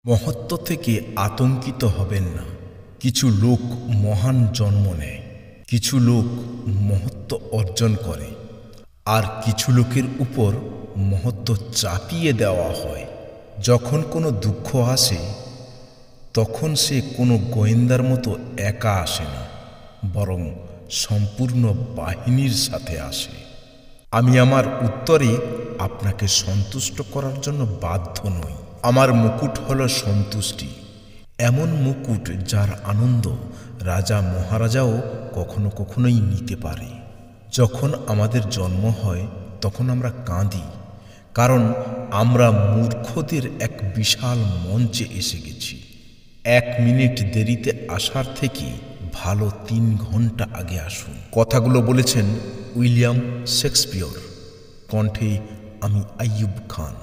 মহত্ব থেকে আতঙ্কিত হবেন না। কিছু লোক মহান জন্ম নেয়, কিছু লোক মহত্ব অর্জন করে, আর কিছু লোকের উপর মহত্ব চাপিয়ে দেওয়া হয়। যখন কোনো দুঃখ আসে তখন সে কোনো গোয়েন্দার মতো একা আসে না, বরং সম্পূর্ণ বাহিনীর সাথে আসে। আমি আমার উত্তরে আপনাকে সন্তুষ্ট করার জন্য বাধ্য নই। আমার মুকুট হলো সন্তুষ্টি, এমন মুকুট যার আনন্দ রাজা মহারাজাও কখনো কখনোই নিতে পারে। যখন আমাদের জন্ম হয় তখন আমরা কাঁদি, কারণ আমরা মূর্খদের এক বিশাল মঞ্চে এসে গেছি। 1 মিনিট দেরিতে আসার থেকে ভালো 3 ঘন্টা আগে আসুন। কথাগুলো বলেছেন উইলিয়াম শেক্সপিয়র, কণ্ঠে আমি আইয়ুব খান।